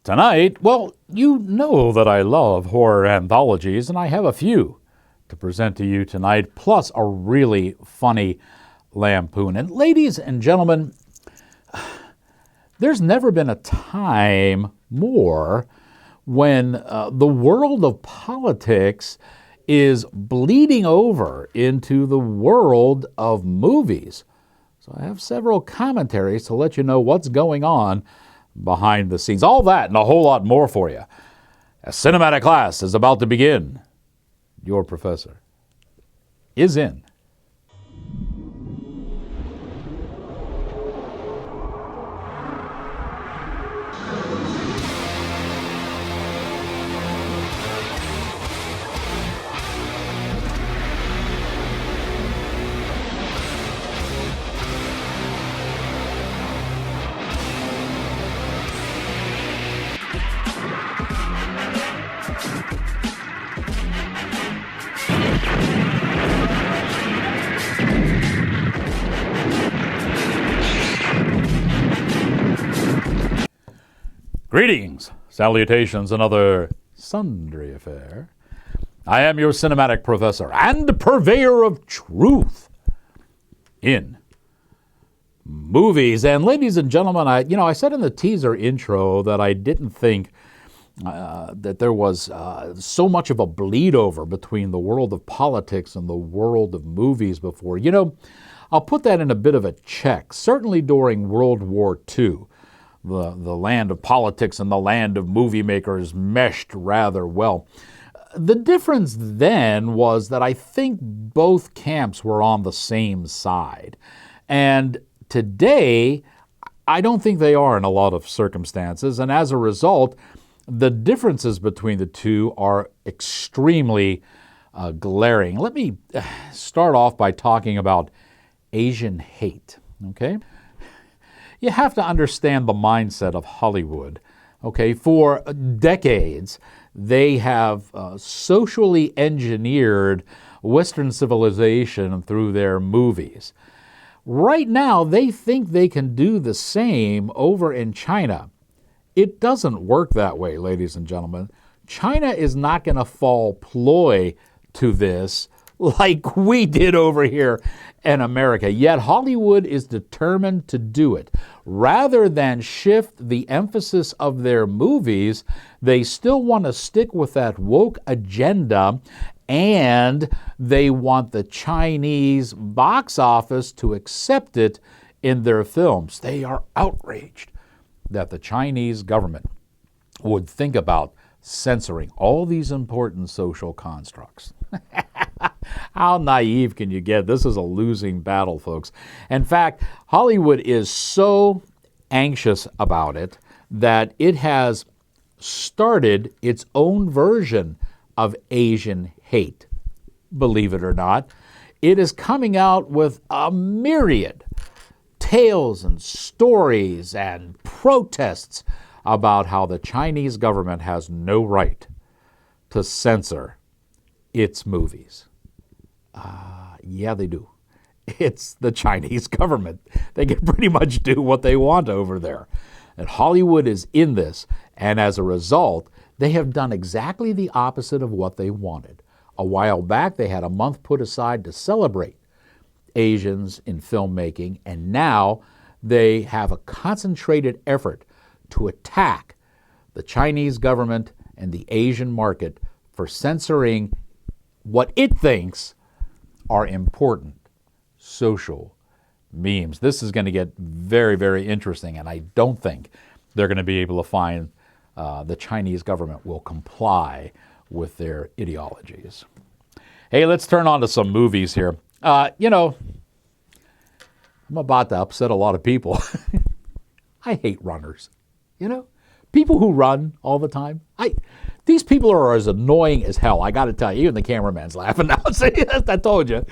Tonight, well, you know that I love horror anthologies, and I have a few to present to you tonight, plus a really funny lampoon. And ladies and gentlemen, there's never been a time more when the world of politics is bleeding over into the world of movies. So I have several commentaries to let you know what's going on behind the scenes. All that and a whole lot more for you. A cinematic class is about to begin. Your professor is in. Greetings, salutations, and other sundry affair. I am your cinematic professor and purveyor of truth in movies. And ladies and gentlemen, I said in the teaser intro that I didn't think that there was so much of a bleed over between the world of politics and the world of movies before. I'll put that in a bit of a check. Certainly during World War II, the land of politics and the land of movie makers meshed rather well. The difference then was that I think both camps were on the same side. And today, I don't think they are in a lot of circumstances. And as a result, the differences between the two are extremely glaring. Let me start off by talking about Asian hate, okay? You have to understand the mindset of Hollywood. Okay, for decades, they have socially engineered Western civilization through their movies. Right now, they think they can do the same over in China. It doesn't work that way, ladies and gentlemen. China is not going to fall ploy to this like we did over here in America. Yet Hollywood is determined to do it. Rather than shift the emphasis of their movies, they still want to stick with that woke agenda, and they want the Chinese box office to accept it in their films. They are outraged that the Chinese government would think about censoring all these important social constructs. How naive can you get? This is a losing battle, folks. In fact, Hollywood is so anxious about it that it has started its own version of Asian hate. Believe it or not, it is coming out with a myriad tales and stories and protests about how the Chinese government has no right to censor its movies. Yeah, they do. It's the Chinese government. They can pretty much do what they want over there. And Hollywood is in this, and as a result, they have done exactly the opposite of what they wanted. A while back, they had a month put aside to celebrate Asians in filmmaking, and now they have a concentrated effort to attack the Chinese government and the Asian market for censoring what it thinks are important social memes. This is going to get very, very interesting, and I don't think they're going to be able to find the Chinese government will comply with their ideologies. Hey, let's turn on to some movies here. I'm about to upset a lot of people. I hate runners. People who run all the time. These people are as annoying as hell. I got to tell you, even the cameraman's laughing now. See, I told you.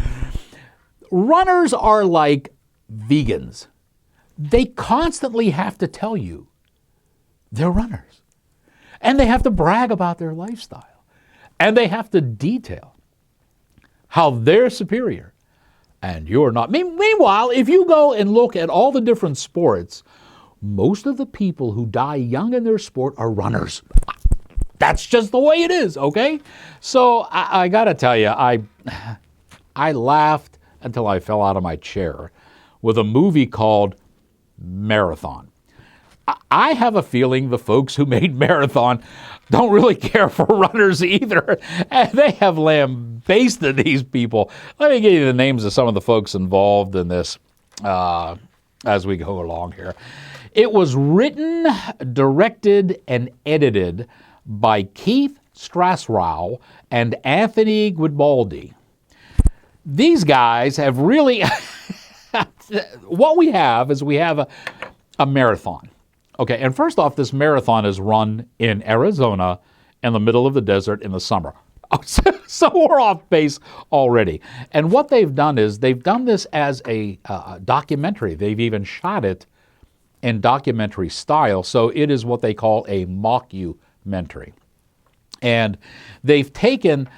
Runners are like vegans. They constantly have to tell you they're runners. And they have to brag about their lifestyle. And they have to detail how they're superior and you're not. Meanwhile, if you go and look at all the different sports, most of the people who die young in their sport are runners. That's just the way it is, okay? So I got to tell you, I laughed until I fell out of my chair with a movie called Marathon. I have a feeling the folks who made Marathon don't really care for runners either. And they have lambasted these people. Let me give you the names of some of the folks involved in this as we go along here. It was written, directed, and edited by Keith Strassrow and Anthony Guibaldi. These guys have really... What we have is we have a marathon. Okay, and first off, this marathon is run in Arizona in the middle of the desert in the summer. So we're off base already. And what they've done is they've done this as a documentary. They've even shot it in documentary style. So it is what they call a mockumentary. And they've taken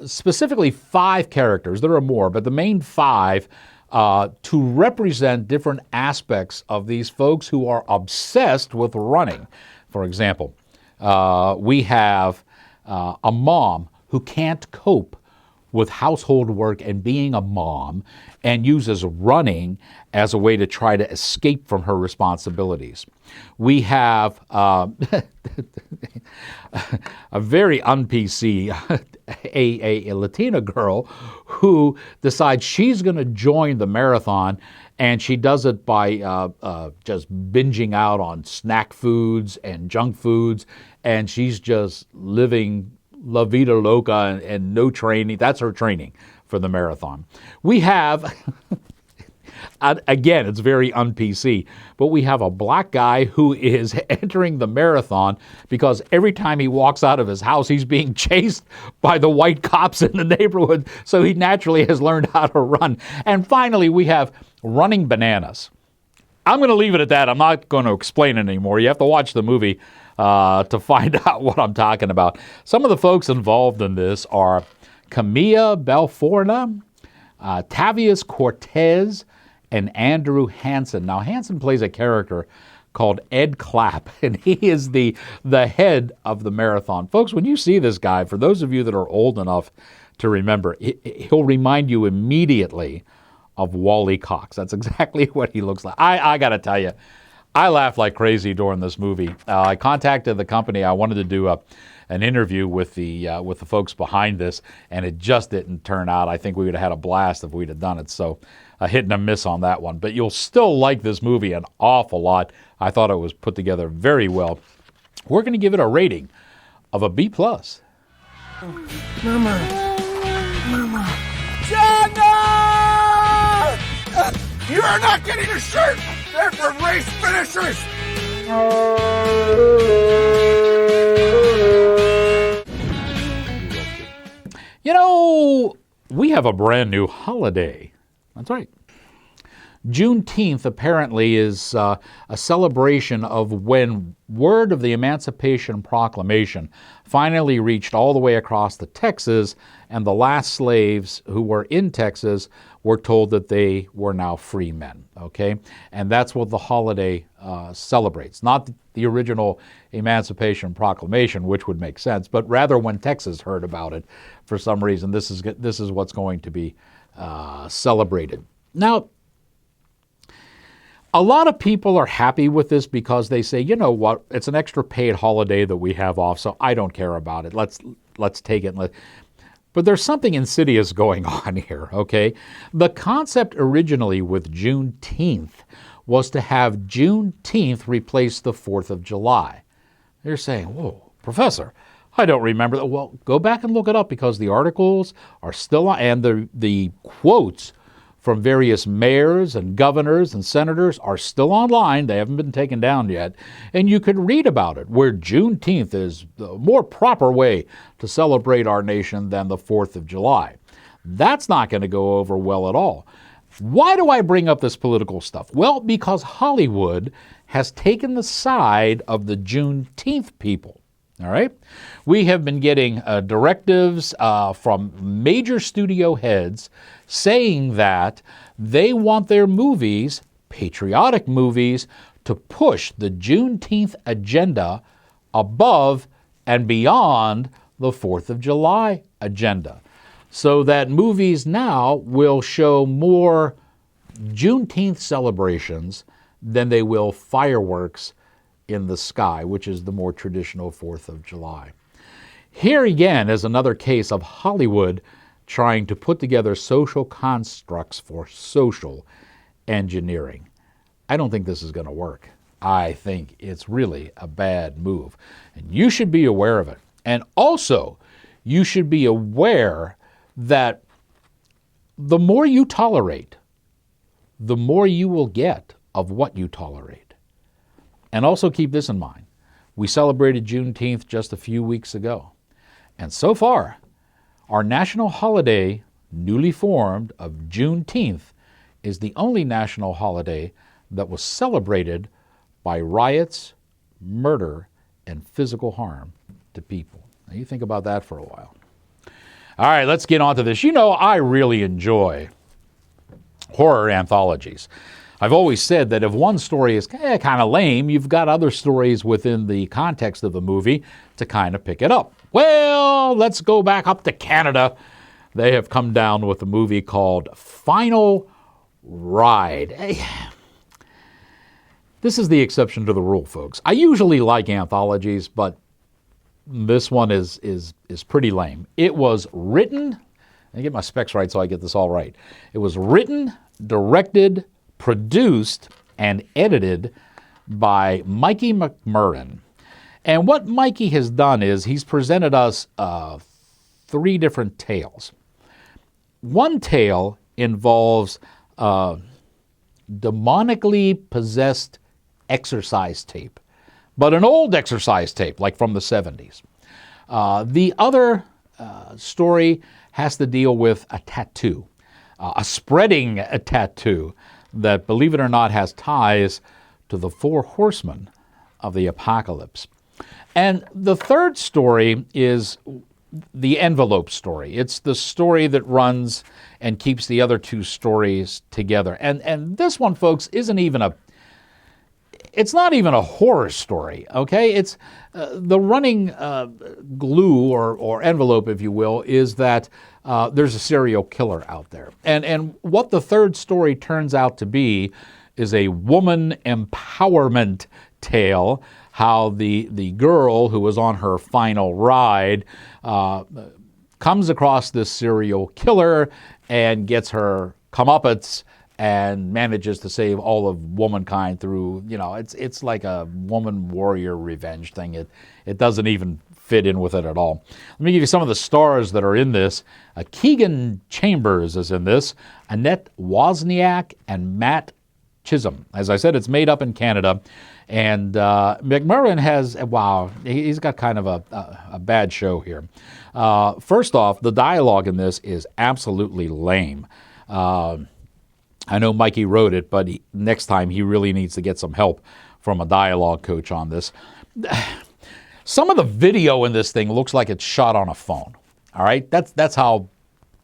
specifically 5 characters. There are more, but the main 5 to represent different aspects of these folks who are obsessed with running. For example, we have a mom who can't cope with household work and being a mom and uses running as a way to try to escape from her responsibilities. We have a very un-PC, a Latina girl who decides she's going to join the marathon, and she does it by just binging out on snack foods and junk foods, and she's just living La Vida Loca and no training. That's her training for the marathon. We have, again, it's very un-PC, but we have a black guy who is entering the marathon because every time he walks out of his house, he's being chased by the white cops in the neighborhood, so he naturally has learned how to run. And finally, we have Running Bananas. I'm going to leave it at that. I'm not going to explain it anymore. You have to watch the movie to find out what I'm talking about. Some of the folks involved in this are Camilla Belforna, Tavius Cortez, and Andrew Hansen. Now, Hansen plays a character called Ed Clapp, and he is the head of the marathon. Folks, when you see this guy, for those of you that are old enough to remember, he'll remind you immediately of Wally Cox. That's exactly what he looks like. I got to tell you, I laughed like crazy during this movie. I contacted the company. I wanted to do an interview with the folks behind this, and it just didn't turn out. I think we would have had a blast if we'd have done it. So a hit and a miss on that one. But you'll still like this movie an awful lot. I thought it was put together very well. We're going to give it a rating of a B+. Mama. Jenna! You are not getting a shirt! They're for race finishers! You know, we have a brand new holiday. That's right. Juneteenth apparently is a celebration of when word of the Emancipation Proclamation finally reached all the way across to Texas, and the last slaves who were in Texas were told that they were now free men, okay? And that's what the holiday celebrates. Not the original Emancipation Proclamation, which would make sense, but rather when Texas heard about it, for some reason, this is what's going to be celebrated. Now, a lot of people are happy with this because they say, you know what, it's an extra paid holiday that we have off, so I don't care about it. Let's take it. But there's something insidious going on here, okay? The concept originally with Juneteenth was to have Juneteenth replace the 4th of July. You're saying, whoa, Professor, I don't remember that. Well, go back and look it up because the articles are still on, and the quotes from various mayors and governors and senators are still online. They haven't been taken down yet. And you could read about it, where Juneteenth is the more proper way to celebrate our nation than the 4th of July. That's not going to go over well at all. Why do I bring up this political stuff? Well, because Hollywood has taken the side of the Juneteenth people. All right? We have been getting directives from major studio heads saying that they want their movies, patriotic movies, to push the Juneteenth agenda above and beyond the 4th of July agenda, so that movies now will show more Juneteenth celebrations than they will fireworks in the sky, which is the more traditional 4th of July. Here again is another case of Hollywood trying to put together social constructs for social engineering. I don't think this is going to work. I think it's really a bad move. And you should be aware of it. And also, you should be aware that the more you tolerate, the more you will get of what you tolerate. And also keep this in mind. We celebrated Juneteenth just a few weeks ago. And so far, our national holiday, newly formed, of Juneteenth is the only national holiday that was celebrated by riots, murder, and physical harm to people. Now you think about that for a while. All right, let's get on to this. You know, I really enjoy horror anthologies. I've always said that if one story is kind of lame, you've got other stories within the context of the movie to kind of pick it up. Well, let's go back up to Canada. They have come down with a movie called Final Ride. This is the exception to the rule, folks. I usually like anthologies, but this one is pretty lame. It was written, I get my specs right so I get this all right. It was written, directed, produced, and edited by Mikey McMurran. And what Mikey has done is he's presented us 3 different tales. One tale involves demonically possessed exercise tape, but an old exercise tape, like from the 70s. The other story has to deal with a tattoo, a spreading tattoo that, believe it or not, has ties to the 4 horsemen of the apocalypse. And the third story is the envelope story. It's the story that runs and keeps the other 2 stories together. And this one, folks, it's not even a horror story, okay? It's the running glue or envelope, if you will, is that there's a serial killer out there. And what the third story turns out to be is a woman empowerment tale, how the girl who was on her final ride comes across this serial killer and gets her comeuppance and manages to save all of womankind through, it's like a woman warrior revenge thing. It doesn't even fit in with it at all. Let me give you some of the stars that are in this. Keegan Chambers is in this, Annette Wozniak, and Matt Chisholm. As I said, it's made up in Canada. And McMurran he's got kind of a bad show here. First off, the dialogue in this is absolutely lame. I know Mikey wrote it, but next time he really needs to get some help from a dialogue coach on this. Some of the video in this thing looks like it's shot on a phone. All right, that's how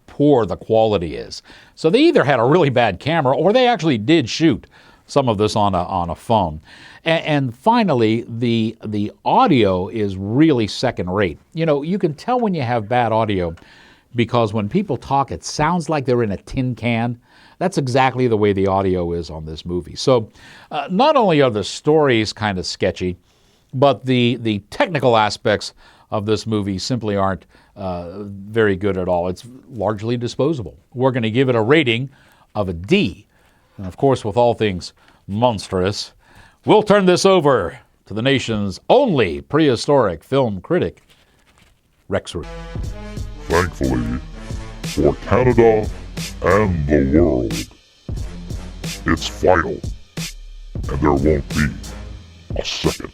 poor the quality is. So they either had a really bad camera or they actually did shoot some of this on a phone. And finally, the audio is really second rate. You can tell when you have bad audio because when people talk, it sounds like they're in a tin can. That's exactly the way the audio is on this movie. So not only are the stories kind of sketchy, but the technical aspects of this movie simply aren't very good at all. It's largely disposable. We're going to give it a rating of a D. And of course, with all things monstrous, we'll turn this over to the nation's only prehistoric film critic, Rex Root. Thankfully, for Canada and the world, it's final, and there won't be a second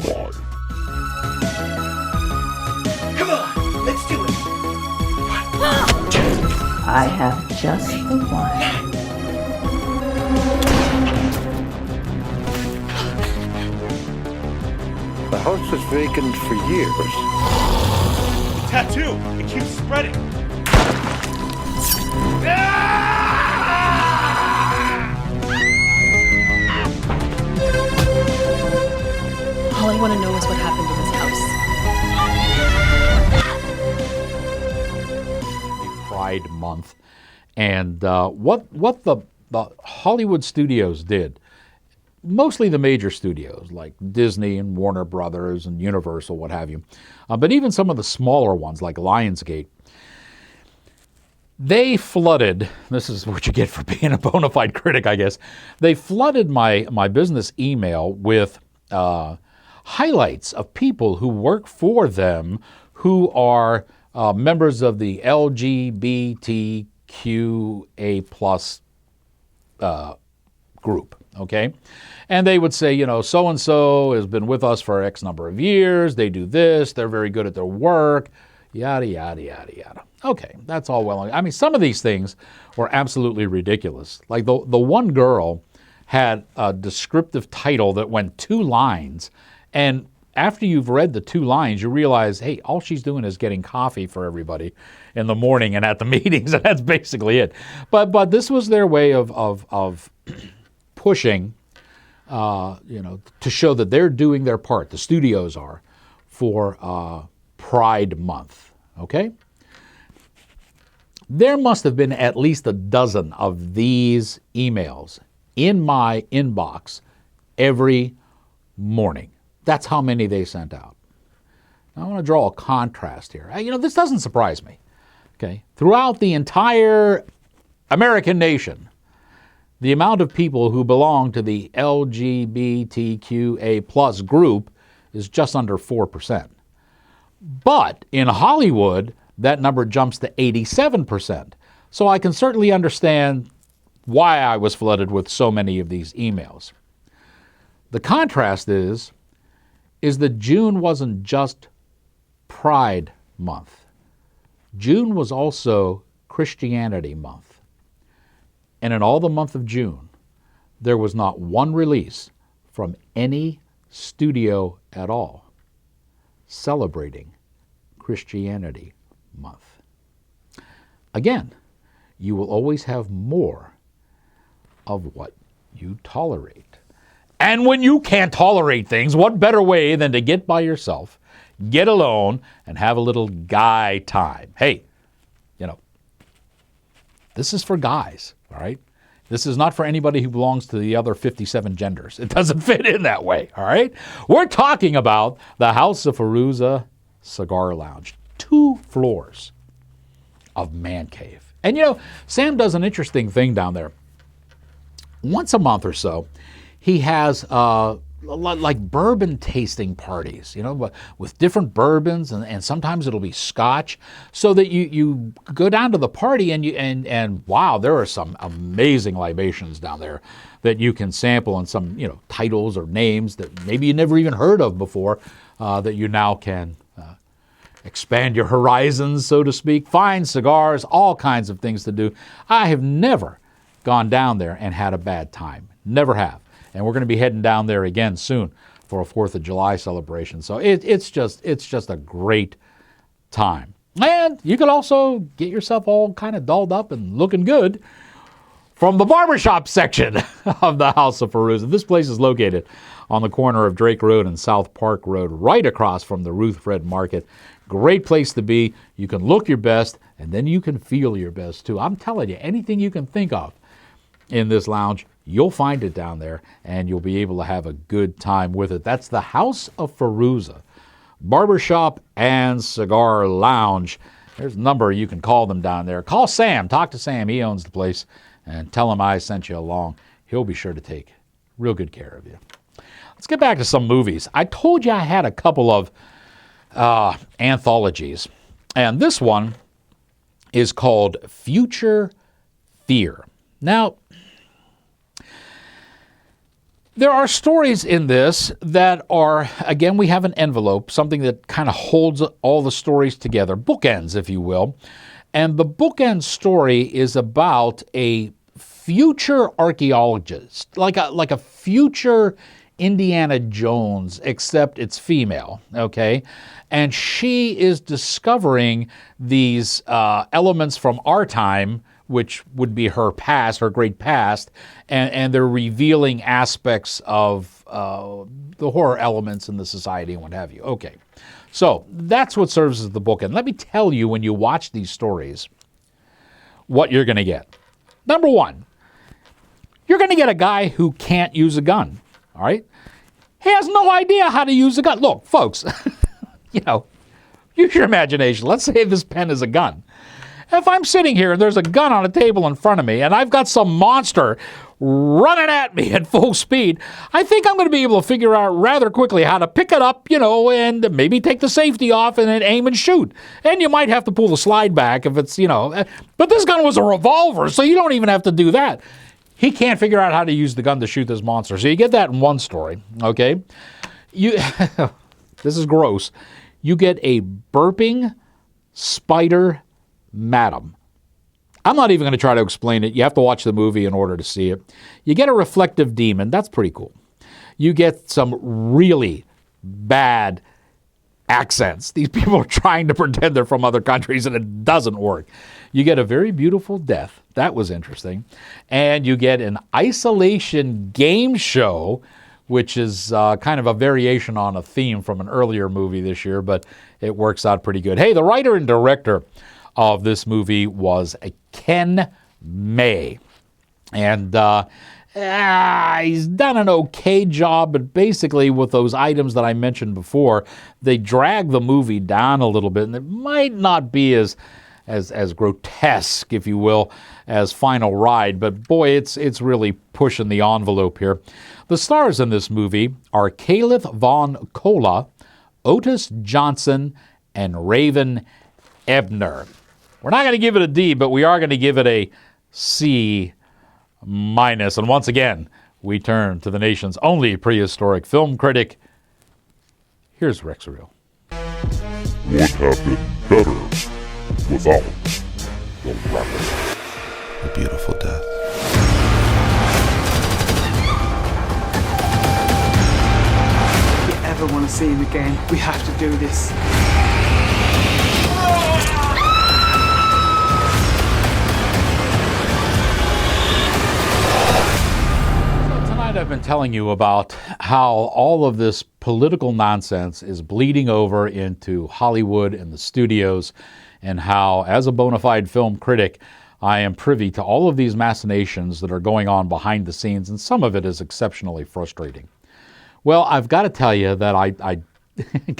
ride. Come on, let's do it. I have just the one. The house was vacant for years. Tattoo, it keeps spreading. want to know is what happened in this house. Pride Month, and what the Hollywood studios did, mostly the major studios like Disney and Warner Brothers and Universal, what have you, but even some of the smaller ones like Lionsgate, they flooded, this is what you get for being a bona fide critic, I guess, they flooded my business email with highlights of people who work for them who are members of the LGBTQA plus group, okay? And they would say, so-and-so has been with us for X number of years, they do this, they're very good at their work, yada, yada, yada, yada. Okay, that's all well. I mean, some of these things were absolutely ridiculous. Like the one girl had a descriptive title that went 2 lines, and after you've read the 2 lines, you realize, hey, all she's doing is getting coffee for everybody in the morning and at the meetings, and that's basically it. But this was their way of pushing, to show that they're doing their part. The studios are for Pride Month. Okay. There must have been at least a dozen of these emails in my inbox every morning. That's how many they sent out. Now, I want to draw a contrast here. This doesn't surprise me. Okay, throughout the entire American nation, the amount of people who belong to the LGBTQA plus group is just under 4%. But in Hollywood, that number jumps to 87%. So I can certainly understand why I was flooded with so many of these emails. The contrast is that June wasn't just Pride Month. June was also Christianity Month. And in all the month of June, there was not one release from any studio at all celebrating Christianity Month. Again, you will always have more of what you tolerate. And when you can't tolerate things, what better way than to get by yourself, get alone, and have a little guy time? Hey, this is for guys, all right? This is not for anybody who belongs to the other 57 genders. It doesn't fit in that way, all right? We're talking about the House of Fairuza Cigar Lounge. 2 floors of man cave. And Sam does an interesting thing down there. Once a month or so, he has like bourbon tasting parties, with different bourbons, and sometimes it'll be scotch, so that you go down to the party and wow, there are some amazing libations down there that you can sample, and some titles or names that maybe you never even heard of before, that you now can expand your horizons, so to speak. Fine cigars, all kinds of things to do. I have never gone down there and had a bad time. Never have. And we're going to be heading down there again soon for a 4th of July celebration. So it's just a great time. And you can also get yourself all kind of dolled up and looking good from the barbershop section of the House of Fairuza. This place is located on the corner of Drake Road and South Park Road, right across from the Ruth Fred Market. Great place to be. You can look your best, and then you can feel your best too. I'm telling you, anything you can think of in this lounge, you'll find it down there, and you'll be able to have a good time with it. That's the House of Fairuza, Barbershop and Cigar Lounge. There's a number you can call them down there. Call Sam. Talk to Sam. He owns the place, and tell him I sent you along. He'll be sure to take real good care of you. Let's get back to some movies. I told you I had a couple of anthologies, and this one is called Future Fear. Now, there are stories in this that are, again, we have an envelope, something that kind of holds all the stories together, bookends, if you will. And the bookend story is about a future archaeologist, like a future Indiana Jones, except it's female, okay? And she is discovering these elements from our time, which would be her past, her great past, and they're revealing aspects of the horror elements in the society and what have you. Okay, so that's what serves as the bookend. Let me tell you, when you watch these stories, what you're going to get. Number one, you're going to get a guy who can't use a gun, all right? He has no idea how to use a gun. Look, folks, use your imagination. Let's say this pen is a gun. If I'm sitting here and there's a gun on a table in front of me and I've got some monster running at me at full speed, I think I'm going to be able to figure out rather quickly how to pick it up, and maybe take the safety off and then aim and shoot. And you might have to pull the slide back if it's, but this gun was a revolver, so you don't even have to do that. He can't figure out how to use the gun to shoot this monster. So you get that in one story, okay? This is gross. You get a burping spider madam. I'm not even going to try to explain it. You have to watch the movie in order to see it. You get a reflective demon. That's pretty cool. You get some really bad accents. These people are trying to pretend they're from other countries, and it doesn't work. You get a very beautiful death. That was interesting. And you get an isolation game show, which is kind of a variation on a theme from an earlier movie this year, but it works out pretty good. Hey, the writer and director of this movie was Ken May. And he's done an okay job, but basically with those items that I mentioned before, they drag the movie down a little bit, and it might not be as grotesque, if you will, as Final Ride, but boy, it's really pushing the envelope here. The stars in this movie are Caleb Von Cola, Otis Johnson, and Raven Ebner. We're not going to give it a D, but we are going to give it a C-. And once again, we turn to the nation's only prehistoric film critic. Here's Rex Real. Would have been better without the rabbit. A beautiful death. If you ever want to see him again, we have to do this. I've been telling you about how all of this political nonsense is bleeding over into Hollywood and the studios, and how, as a bona fide film critic, I am privy to all of these machinations that are going on behind the scenes, and some of it is exceptionally frustrating. Well, I've got to tell you that I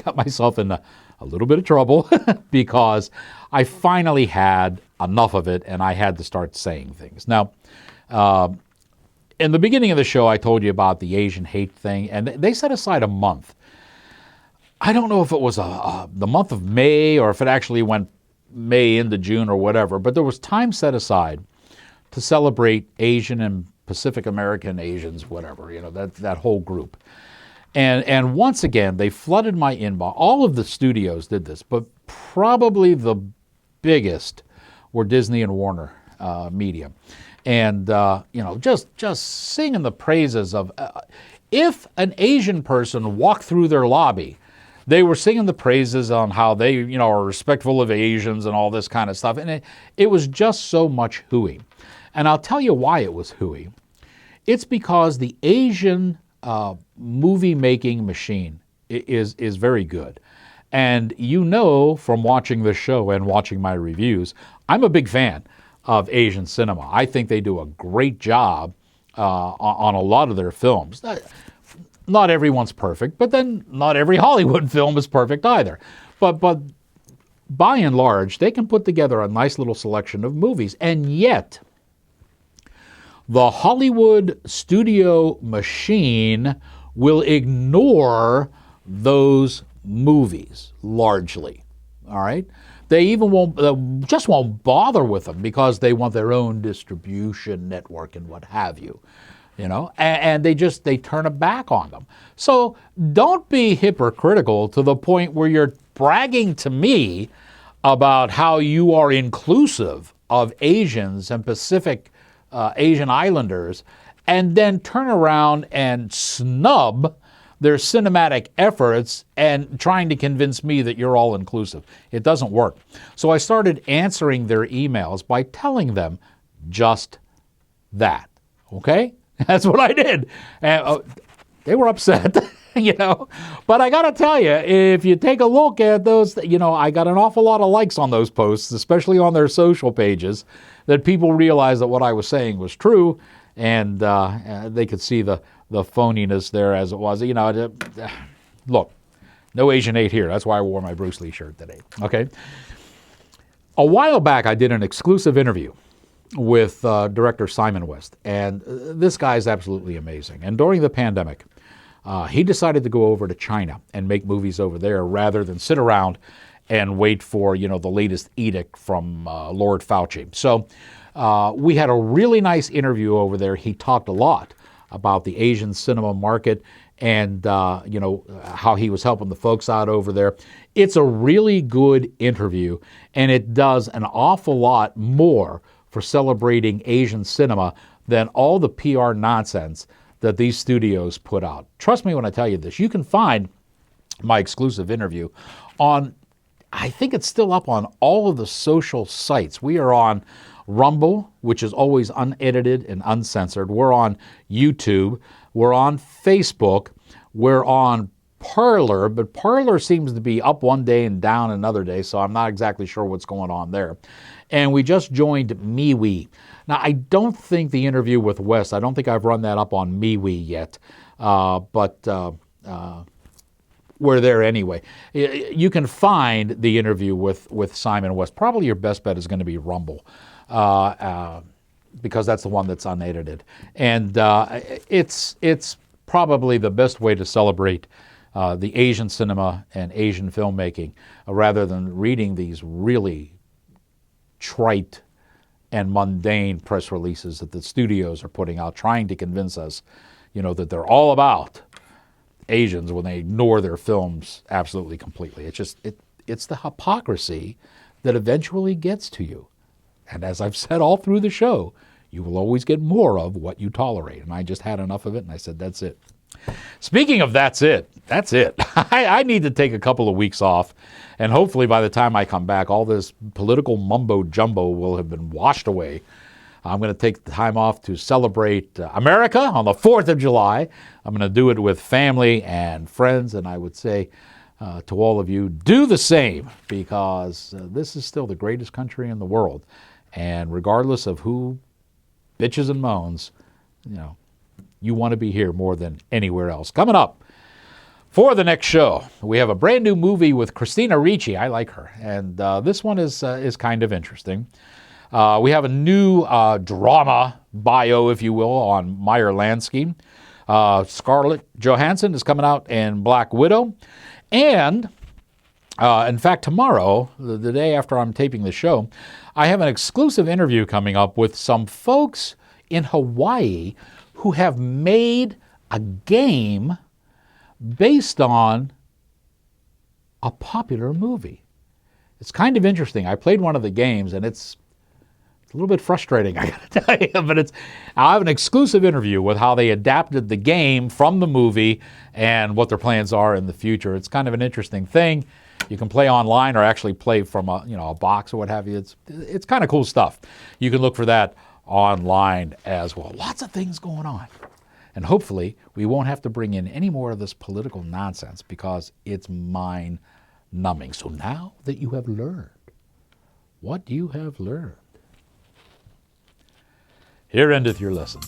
got myself in a little bit of trouble because I finally had enough of it, and I had to start saying things. Now, in the beginning of the show, I told you about the Asian hate thing, and they set aside a month. I don't know if it was the month of May or if it actually went May into June or whatever, but there was time set aside to celebrate Asian and Pacific American Asians, whatever, that whole group. And once again, they flooded my inbox. All of the studios did this, but probably the biggest were Disney and Warner Media. And, just singing the praises of, if an Asian person walked through their lobby, they were singing the praises on how they, are respectful of Asians and all this kind of stuff. And it was just so much hooey. And I'll tell you why it was hooey. It's because the Asian movie-making machine is very good. And from watching this show and watching my reviews, I'm a big fan of Asian cinema. I think they do a great job on a lot of their films. Not everyone's perfect, but then not every Hollywood film is perfect either. But by and large, they can put together a nice little selection of movies. And yet, the Hollywood studio machine will ignore those movies largely. All right? They even won't bother with them because they want their own distribution network and what have you, and they turn a back on them. So don't be hypocritical to the point where you're bragging to me about how you are inclusive of Asians and Pacific Asian Islanders, and then turn around and snub their cinematic efforts and trying to convince me that you're all inclusive. It doesn't work. So I started answering their emails by telling them just that. Okay? That's what I did. And They were upset, you know. But I got to tell you, if you take a look at those, you know, I got an awful lot of likes on those posts, especially on their social pages, that people realized that what I was saying was true, and they could see the phoniness there as it was. You know, look, no Asian hate here. That's why I wore my Bruce Lee shirt today, okay? A while back, I did an exclusive interview with director Simon West, and this guy is absolutely amazing. And during the pandemic, he decided to go over to China and make movies over there rather than sit around and wait for, you know, the latest edict from Lord Fauci. So we had a really nice interview over there. He talked a lot about the Asian cinema market and, you know, how he was helping the folks out over there. It's a really good interview, and it does an awful lot more for celebrating Asian cinema than all the PR nonsense that these studios put out. Trust me when I tell you this. You can find my exclusive interview on, I think it's still up on all of the social sites. We are on Rumble, which is always unedited and uncensored. We're on YouTube. We're on Facebook. We're on Parler, but Parler seems to be up one day and down another day, so I'm not exactly sure what's going on there. And we just joined MeWe. Now, I don't think the interview with West, I don't think I've run that up on MeWe yet, but we're there anyway. You can find the interview with Simon West. Probably your best bet is going to be Rumble, because that's the one that's unedited. And it's probably the best way to celebrate the Asian cinema and Asian filmmaking, rather than reading these really trite and mundane press releases that the studios are putting out, trying to convince us, you know, that they're all about Asians when they ignore their films absolutely completely. It's just, it's the hypocrisy that eventually gets to you. And as I've said all through the show, you will always get more of what you tolerate. And I just had enough of it, and I said, that's it. Speaking of that's it. I need to take a couple of weeks off, and hopefully by the time I come back, all this political mumbo-jumbo will have been washed away. I'm going to take the time off to celebrate America on the 4th of July. I'm going to do it with family and friends, and I would say to all of you, do the same, because this is still the greatest country in the world. And regardless of who bitches and moans, you know, you want to be here more than anywhere else. Coming up for the next show, we have a brand new movie with Christina Ricci. I like her, and this one is kind of interesting. We have a new drama bio, if you will, on Meyer Lansky. Scarlett Johansson is coming out in Black Widow, and in fact, tomorrow, the day after I'm taping the show, I have an exclusive interview coming up with some folks in Hawaii who have made a game based on a popular movie. It's kind of interesting. I played one of the games, and it's a little bit frustrating, I gotta tell you, but I have an exclusive interview with how they adapted the game from the movie and what their plans are in the future. It's kind of an interesting thing. You can play online or actually play from a box or what have you. It's kind of cool stuff. You can look for that online as well. Lots of things going on. And hopefully we won't have to bring in any more of this political nonsense, because it's mind-numbing. So now that you have learned what you have learned, here endeth your lesson.